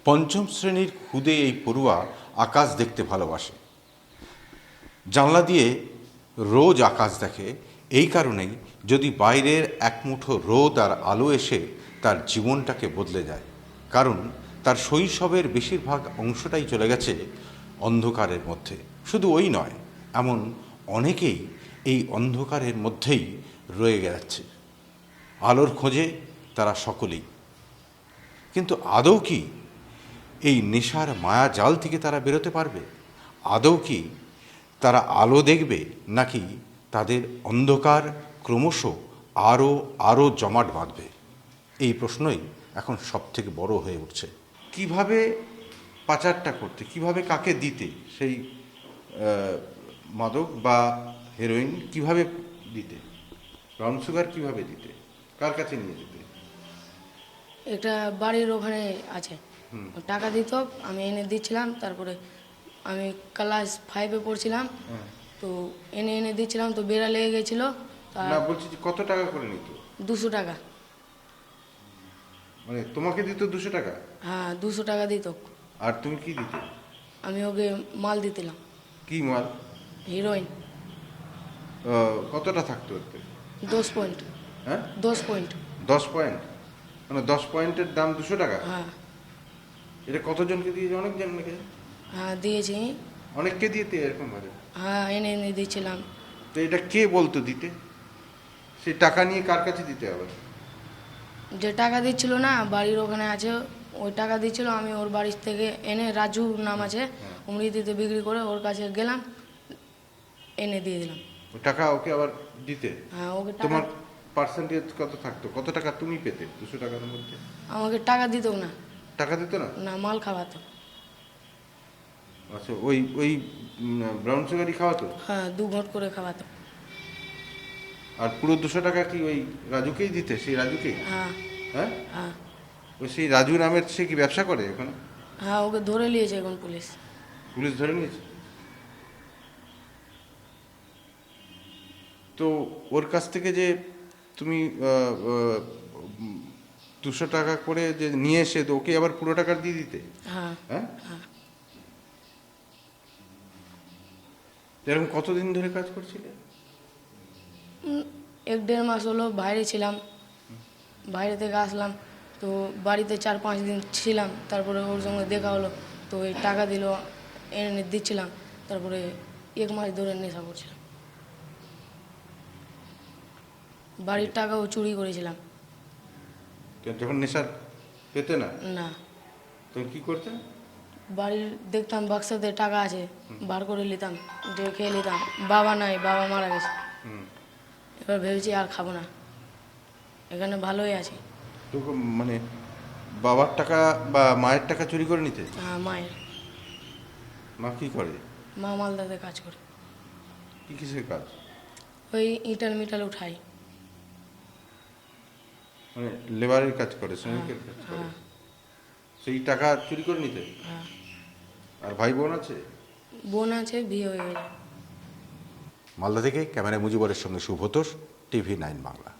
পঞ্চম শ্রেণীর খুদে এই পড়ুয়া আকাশ দেখতে ভালোবাসে। জানলা দিয়ে রোজ আকাশ দেখে এই কারণেই, যদি বাইরের এক মুঠো রোদ আর আলো এসে তার জীবনটাকে বদলে যায়। কারণ তার শৈশবের বেশিরভাগ অংশটাই চলে গেছে অন্ধকারের মধ্যে। শুধু ওই নয়, এমন অনেকেই এই অন্ধকারের মধ্যেই রয়ে যাচ্ছে। আলোর খোঁজে তারা সকলেই। কিন্তু আদৌ কি এই নেশার মায়া জাল থেকে তারা বেরোতে পারবে? আদৌ কি তারা আলো দেখবে, নাকি তাদের অন্ধকার ক্রমশ আরও আরও জমাট বাঁধবে? এই প্রশ্নই এখন সবথেকে বড় হয়ে উঠছে। কিভাবে পাচারটা করতে, কিভাবে কাকে দিতে, সেই মাদক বা হেরোইন কিভাবে দিতে, ব্রাউন সুগার কিভাবে দিতে, কার কাছে নিয়ে যেতে? একটা বাড়ির ওখানে আছে, টাকা দিত, আমি এনে দিচ্ছিলাম। তারপরে আমি ক্লাস 5-এ পড়ছিলাম, তো এনে দিচ্ছিলাম, তো বেড়া লেগে গেছিলো। না, বলছি যে কত টাকা করে নিত? 200 টাকা। মানে তোমাকে দিত 200 টাকা? হ্যাঁ, 200 টাকা দিত। আর তুমি কি দিতে? আমি ওকে মাল দিতেলাম। কি মাল? হিরোইন। কতটা থাকতো এতে? 10 পয়েন্ট। হ্যাঁ, 10 পয়েন্ট। 10 পয়েন্ট? মানে 10 পয়েন্টের দাম 200 টাকা? হ্যাঁ। এটা কতজনকে দিয়েছে? অনেক জনকে? হ্যাঁ, দিয়েছি। অনেককে দিতে এরকম ভাবে? হ্যাঁ, এনে দিচ্ছিলাম। তো এটা কে বলতো দিতে? সেই টাকা নিয়ে কার কাছে দিতে হবে? যে টাকা দিচ্ছিল না, বাড়ির ওখানে আছে, ওই টাকা দিচ্ছিল। আমি ওর বাড়ি থেকে এনে, রাজু নাম আছে, অমৃতিতে বিক্রি করে ওর কাছে গেলাম, এনে দিয়ে দিলাম। ওই টাকা ওকে আবার দিতে? হ্যাঁ, ওকে টাকা। তোমার পার্সেন্টেজ কত থাকতো? কত টাকা তুমি পেতে 200 টাকার মধ্যে? আমাকে টাকা দিত না। টাকা দিত না? না, মাল খাওয়াতো। আচ্ছা, ওই ওই ব্রাউন সুগারই খাওয়াতো? হ্যাঁ, 2 ঘন্ট করে খাওয়াতো। আর পুরো 200 টাকা কি ওই রাজুকেই দিতে? সেই রাজুকেই? হ্যাঁ। হ্যাঁ, হ্যাঁ। ওই সেই রাজু নামের সে কি ব্যবসা করে এখন? হ্যাঁ, ওকে ধরে নিয়েছে এখন পুলিশ। পুলিশ ধরে নিয়েছে? তো ওর কাছ থেকে যে তুমি 200 টাকা করে যে নিয়ে এসে, তো ওকে আবার পুরো টাকা দিয়ে দিতে? হ্যাঁ। হ্যাঁ, হ্যাঁ। এরকম কতদিন ধরে কাজ করছিলে? 1-1.5 মাস হলো বাইরে ছিলাম। বাইরে থেকে আসলাম, তো বাড়িতে 4-5 দিন ছিলাম। তারপরে ওর সঙ্গে দেখা হলো, তো এই টাকা দিল, এনে দিচ্ছিলাম। তারপরে 1 মাস ধরে নেশা করছিলাম। বাড়ির টাকাও চুরি করেছিলাম। যখন নেশা পেতে না, না, তখন কি করতে? বাড়ির দেখতাম বাক্সাতে টাকা আছে, বার করে নিতাম, দিয়ে খেয়ে নিতাম। বাবা নাই, বাবা মারা গেছে। এবার ভেবেছি আর খাবো না, এখানে ভালোই আছি। তো মানে বাবার টাকা বা মায়ের টাকা চুরি করে নিতে? হ্যাঁ, মায়ের। মা কি করে? মা মালদাতে কাজ করে। কি কিসের কাজ? ওই ইটাল মিটাল উঠাই। মানে লেবারের কাজ করে, শ্রমিকের কাজ করে? হ্যাঁ। সেই টাকা চুরি করে নিতে? হ্যাঁ। আর ভাই বোন আছে? বোন আছে, বিয়ে হয়ে গেছে। মালদা থেকে ক্যামেরা মুজিবরের সঙ্গে সুব্রত, TV9 বাংলা।